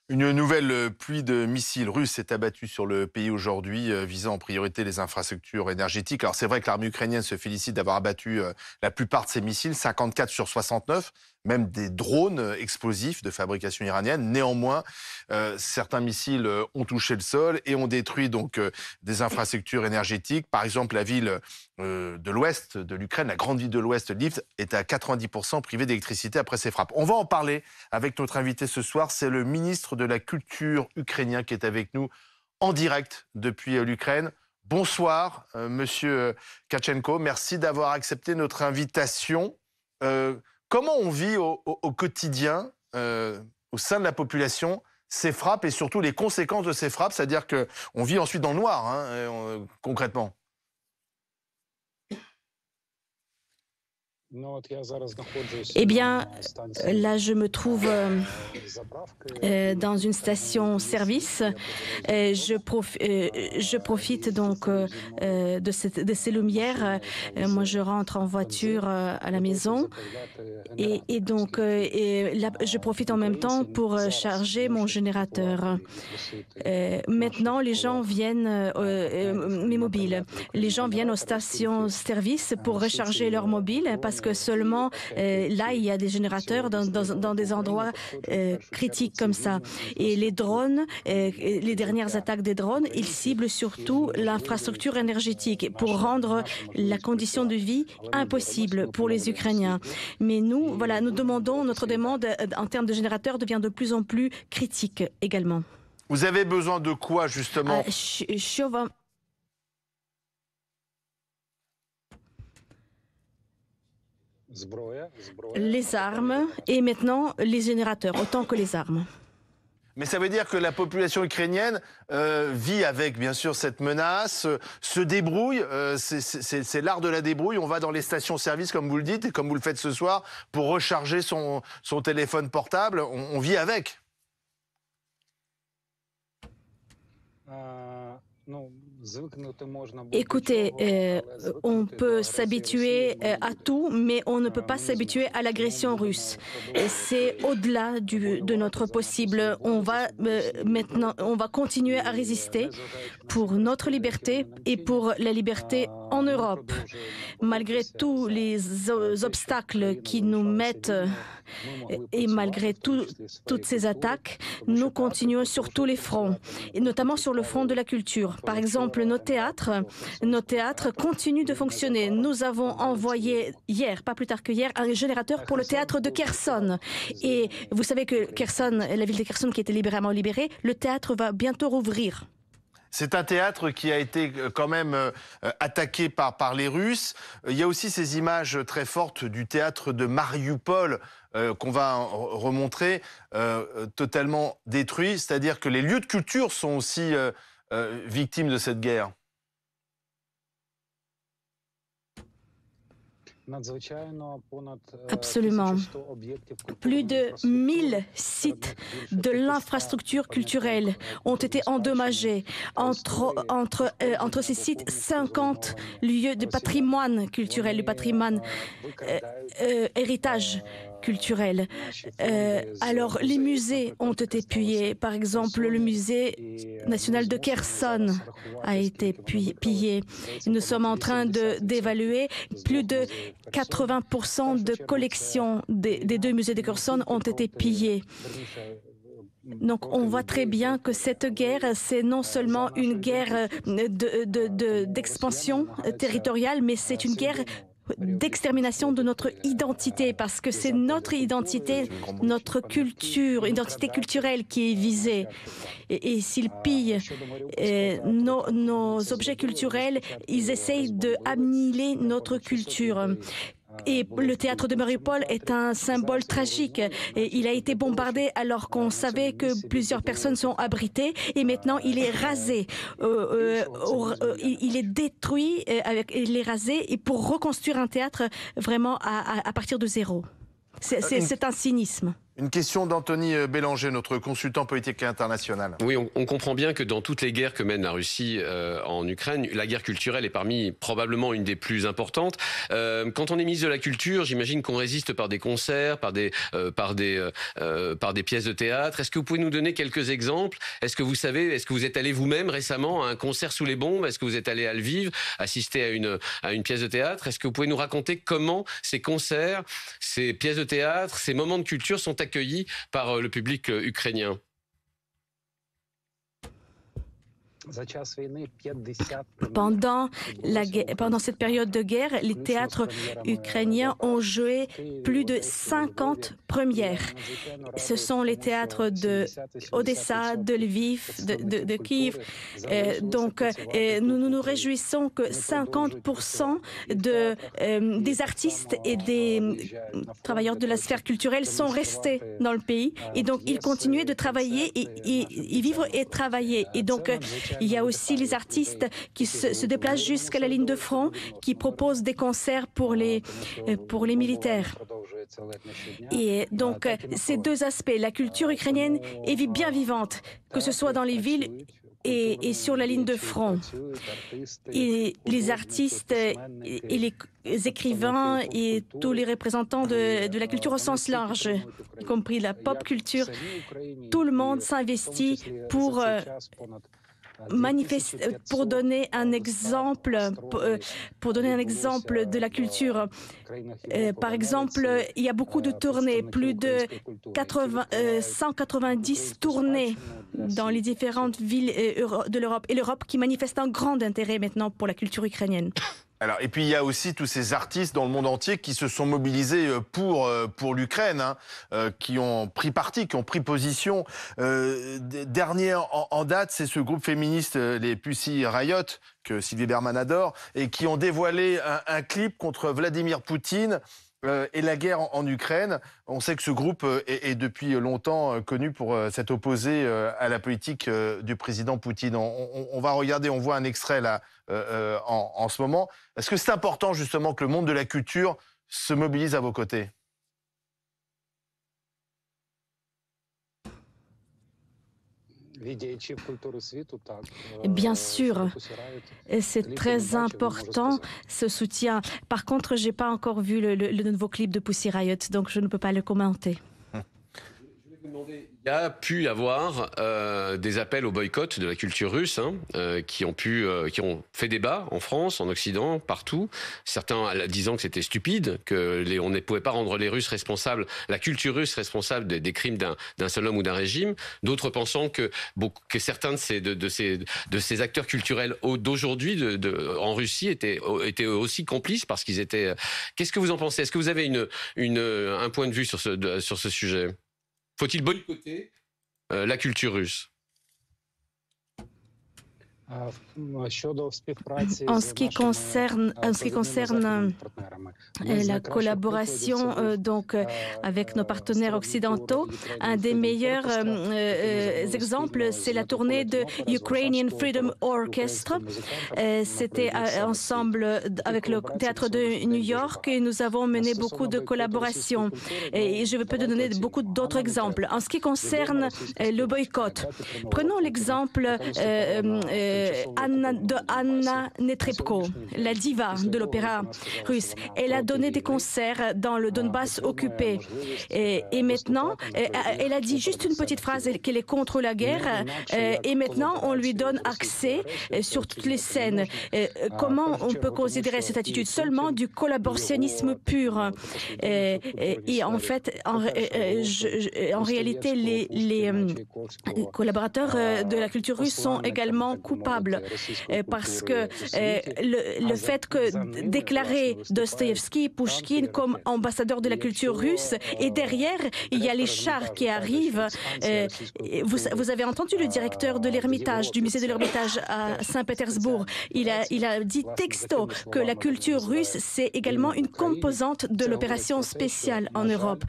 Une nouvelle pluie de missiles russes s'est abattue sur le pays aujourd'hui, visant en priorité les infrastructures énergétiques. Alors c'est vrai que l'armée ukrainienne se félicite d'avoir abattu la plupart de ces missiles, 54 sur 69, même des drones explosifs de fabrication iranienne. Néanmoins, certains missiles ont touché le sol et ont détruit donc des infrastructures énergétiques. Par exemple, la ville de l'ouest de l'Ukraine, la grande ville de l'ouest, Lviv, est à 90% privée d'électricité après ces frappes. On va en parler avec notre invité ce soir, c'est le ministre de la Culture ukrainien qui est avec nous en direct depuis l'Ukraine. Bonsoir, monsieur Kachenko. Merci d'avoir accepté notre invitation. Comment on vit au quotidien, au sein de la population, ces frappes et surtout les conséquences de ces frappes? C'est-à-dire qu'on vit ensuite dans le noir, concrètement. Eh bien, là, je me trouve dans une station-service. Je profite donc de ces lumières. Moi, je rentre en voiture à la maison et donc là, je profite en même temps pour charger mon générateur. Maintenant, les gens viennent, mes mobiles, les gens viennent aux stations-service pour recharger leur mobile parce que seulement là, il y a des générateurs dans des endroits critiques comme ça. Et les drones, les dernières attaques des drones, ils ciblent surtout l'infrastructure énergétique pour rendre la condition de vie impossible pour les Ukrainiens. Mais nous, voilà, notre demande en termes de générateurs devient de plus en plus critique également. Vous avez besoin de quoi, justement? Les armes et maintenant les générateurs, autant que les armes. Mais ça veut dire que la population ukrainienne vit avec, bien sûr, cette menace, se débrouille, c'est l'art de la débrouille. On va dans les stations-service, comme vous le dites, et comme vous le faites ce soir, pour recharger son téléphone portable. On vit avec. Écoutez, on peut s'habituer à tout, mais on ne peut pas s'habituer à l'agression russe. C'est au-delà de notre possible. On va continuer à résister pour notre liberté et pour la liberté en Europe. Malgré tous les obstacles qui nous mettent et malgré toutes ces attaques, nous continuons sur tous les fronts, et notamment sur le front de la culture. Par exemple, nos théâtres continuent de fonctionner. Nous avons envoyé hier, pas plus tard que hier, un générateur pour le théâtre de Kherson. Et vous savez que Kherson, la ville de Kherson qui était libéralement libérée, le théâtre va bientôt rouvrir. C'est un théâtre qui a été quand même attaqué par les Russes. Il y a aussi ces images très fortes du théâtre de Mariupol qu'on va remontrer, totalement détruit. C'est-à-dire que les lieux de culture sont aussi victimes de cette guerre. Absolument. Plus de 1000 sites de l'infrastructure culturelle ont été endommagés. Entre ces sites, 50 lieux de patrimoine culturel, du patrimoine héritage culturel. Alors, les musées ont été pillés. Par exemple, le musée national de Kherson a été pillé. Nous sommes en train d'évaluer plus de 80% de collections des deux musées de Kherson ont été pillées. Donc, on voit très bien que cette guerre, c'est non seulement une guerre d'expansion territoriale, mais c'est une guerre d'extermination de notre identité, parce que c'est notre identité, notre culture, identité culturelle qui est visée. Et s'ils pillent nos objets culturels, ils essayent d'annihiler notre culture. Et le théâtre de Mariupol est un symbole tragique. Et il a été bombardé alors qu'on savait que plusieurs personnes sont abritées. Et maintenant, il est rasé. Il est détruit, il est rasé et pour reconstruire un théâtre vraiment à partir de zéro. C'est un cynisme. Une question d'Anthony Bélanger, notre consultant politique international. Oui, on comprend bien que dans toutes les guerres que mène la Russie en Ukraine, la guerre culturelle est parmi probablement une des plus importantes. Quand on est ministre de la Culture, j'imagine qu'on résiste par des concerts, par des pièces de théâtre. Est-ce que vous pouvez nous donner quelques exemples? Est-ce que vous êtes allé vous-même récemment à un concert sous les bombes? Est-ce que vous êtes allé à Lviv assister à une pièce de théâtre? Est-ce que vous pouvez nous raconter comment ces concerts, ces pièces de théâtre, ces moments de culture sont accueillis par le public ukrainien? Pendant cette période de guerre, les théâtres ukrainiens ont joué plus de 50 premières. Ce sont les théâtres de Odessa, de Lviv, de Kiev. Donc, nous nous réjouissons que 50% des artistes et des travailleurs de la sphère culturelle sont restés dans le pays. Et donc, ils continuaient de travailler et vivre et travailler. Et donc, il y a aussi les artistes qui se déplacent jusqu'à la ligne de front, qui proposent des concerts pour les militaires. Et donc, ces deux aspects, la culture ukrainienne est bien vivante, que ce soit dans les villes et sur la ligne de front. Et les artistes et les écrivains et tous les représentants de la culture au sens large, y compris la pop culture, tout le monde s'investit pour donner un exemple de la culture. Par exemple, il y a beaucoup de tournées, plus de 190 tournées dans les différentes villes de l'Europe. Et l'Europe qui manifeste un grand intérêt maintenant pour la culture ukrainienne. Alors, et puis il y a aussi tous ces artistes dans le monde entier qui se sont mobilisés pour l'Ukraine, qui ont pris parti, qui ont pris position. Dernier en date, c'est ce groupe féministe, les Pussy Riot, que Sylvie Berman adore, et qui ont dévoilé un clip contre Vladimir Poutine et la guerre en Ukraine. On sait que ce groupe est depuis longtemps connu pour s'être opposé à la politique du président Poutine. On va regarder, on voit un extrait là en ce moment. Est-ce que c'est important justement que le monde de la culture se mobilise à vos côtés ? Bien sûr, c'est très important ce soutien. Par contre, je n'ai pas encore vu le nouveau clip de Pussy Riot, donc je ne peux pas le commenter. Il y a pu y avoir des appels au boycott de la culture russe qui ont fait débat en France, en Occident, partout. Certains disant que c'était stupide, qu'on ne pouvait pas rendre les Russes responsables, la culture russe responsable des crimes d'un seul homme ou d'un régime. D'autres pensant que certains de ces acteurs culturels d'aujourd'hui en Russie étaient aussi complices parce qu'ils étaient. Qu'est-ce que vous en pensez? Est-ce que vous avez un point de vue sur ce sujet? Faut-il boycotter la culture russe? En ce qui concerne la collaboration avec nos partenaires occidentaux, un des meilleurs exemples, c'est la tournée de Ukrainian Freedom Orchestra. C'était ensemble avec le théâtre de New York et nous avons mené beaucoup de collaborations. Et je peux donner beaucoup d'autres exemples. En ce qui concerne le boycott, prenons l'exemple Anna Netrebko, la diva de l'opéra russe. Elle a donné des concerts dans le Donbass occupé. Et maintenant, elle a dit juste une petite phrase qu'elle est contre la guerre. Et maintenant, on lui donne accès sur toutes les scènes. Comment on peut considérer cette attitude? Seulement du collaborationnisme pur. Et en fait, en réalité, les collaborateurs de la culture russe sont également coupables. Parce que le fait que déclarer Dostoïevski, Pouchkine comme ambassadeur de la culture russe, et derrière, il y a les chars qui arrivent. Vous avez entendu le directeur de l'Ermitage, du musée de l'Ermitage à Saint-Pétersbourg. Il a dit texto que la culture russe, c'est également une composante de l'opération spéciale en Europe.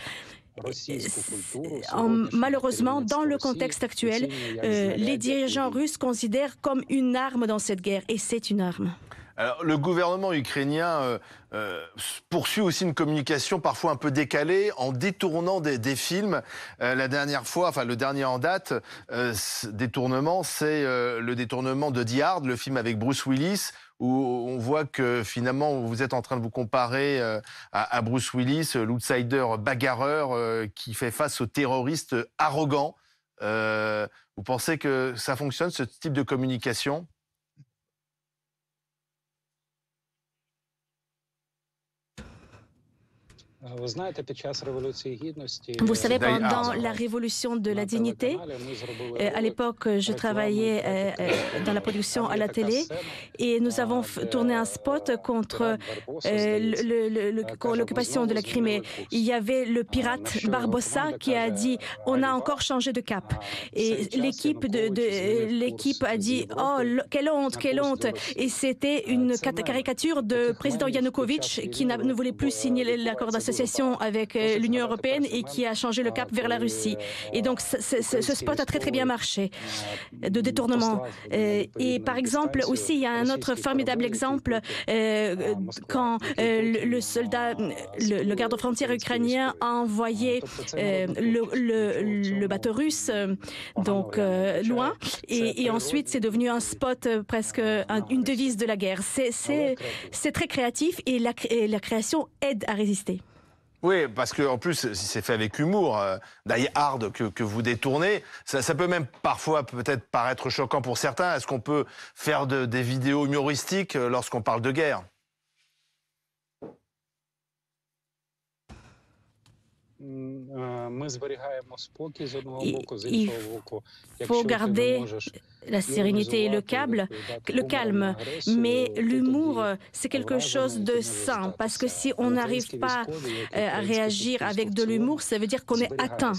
Malheureusement, dans le contexte actuel, les dirigeants russes considèrent comme une arme dans cette guerre, et c'est une arme. Alors, le gouvernement ukrainien poursuit aussi une communication parfois un peu décalée en détournant des films. La dernière fois, enfin le dernier en date, détournement, c'est le détournement de Die Hard, le film avec Bruce Willis, où on voit que finalement vous êtes en train de vous comparer à Bruce Willis, l'outsider bagarreur qui fait face aux terroristes arrogants. Vous pensez que ça fonctionne, ce type de communication ? Vous savez, pendant la révolution de la dignité, à l'époque, je travaillais dans la production à la télé et nous avons tourné un spot contre l'occupation de la Crimée. Il y avait le pirate Barbossa qui a dit « on a encore changé de cap ». Et l'équipe a dit « oh, quelle honte, quelle honte ». Et c'était une caricature de président Yanukovych qui ne voulait plus signer l'accord d'association avec l'Union européenne et qui a changé le cap vers la Russie. Et donc, ce spot a très, très bien marché de détournement. Et par exemple, aussi, il y a un autre formidable exemple quand le garde-frontière ukrainien a envoyé le bateau russe loin. Et ensuite, c'est devenu un spot, presque une devise de la guerre. C'est très créatif et la création aide à résister. Oui, parce qu'en plus, si c'est fait avec humour, Die Hard que vous détournez, ça peut même parfois peut-être paraître choquant pour certains. Est-ce qu'on peut faire des vidéos humoristiques lorsqu'on parle de guerre ? Il faut garder la sérénité et le calme, mais l'humour, c'est quelque chose de sain, parce que si on n'arrive pas à réagir avec de l'humour, ça veut dire qu'on est atteint.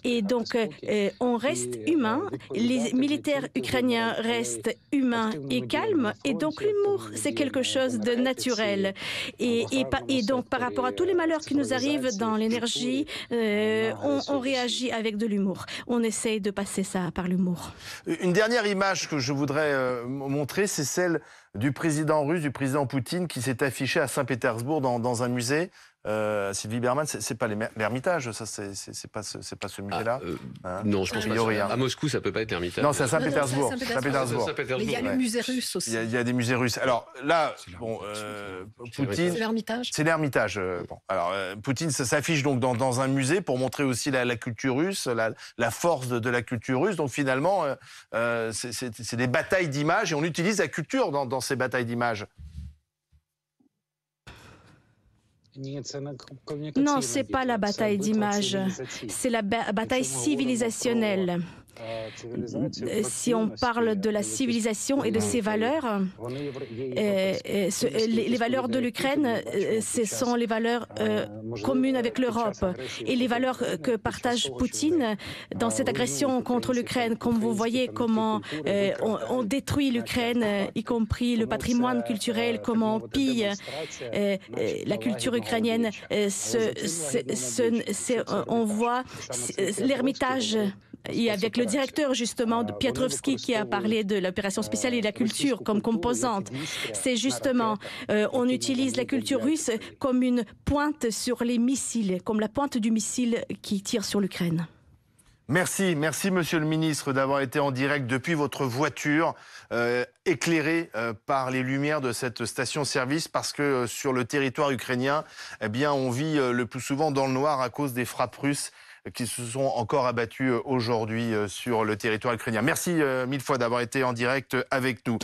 Et donc, on reste humain, les militaires ukrainiens restent humains et calmes, et donc l'humour, c'est quelque chose de naturel. Et donc, par rapport à tous les malheurs qui nous arrivent dans l'énergie, on réagit avec de l'humour. On essaye de passer ça par l'humour. Une dernière image que je voudrais montrer, c'est celle du président russe, du président Poutine, qui s'est affiché à Saint-Pétersbourg dans un musée. Sylvie Berman, c'est pas l'Ermitage, ça, c'est pas ce musée-là. Non, je pense pas. À Moscou, ça peut pas être l'Ermitage. Non, c'est à Saint-Pétersbourg. Mais il y a le musée russe aussi. Il y a des musées russes. Alors là, bon, Poutine. C'est l'Ermitage. C'est l'Ermitage. Bon, alors Poutine, ça s'affiche donc dans un musée pour montrer aussi la culture russe, la force de la culture russe. Donc finalement, c'est des batailles d'images et on utilise la culture dans ces batailles d'images. Non, c'est pas la bataille d'image, c'est la bataille civilisationnelle. Si on parle de la civilisation et de ses valeurs, les valeurs de l'Ukraine, ce sont les valeurs communes avec l'Europe. Et les valeurs que partage Poutine dans cette agression contre l'Ukraine, comme vous voyez comment on détruit l'Ukraine, y compris le patrimoine culturel, comment on pille la culture ukrainienne. On voit l'Ermitage. Et avec le directeur, justement, de Piotrovski, qui a parlé de l'opération spéciale et de la culture comme composante. C'est justement, on utilise la culture russe comme une pointe sur les missiles, comme la pointe du missile qui tire sur l'Ukraine. Merci, monsieur le ministre, d'avoir été en direct depuis votre voiture, éclairée par les lumières de cette station-service, parce que sur le territoire ukrainien, eh bien, on vit le plus souvent dans le noir à cause des frappes russes qui se sont encore abattus aujourd'hui sur le territoire ukrainien. Merci mille fois d'avoir été en direct avec nous.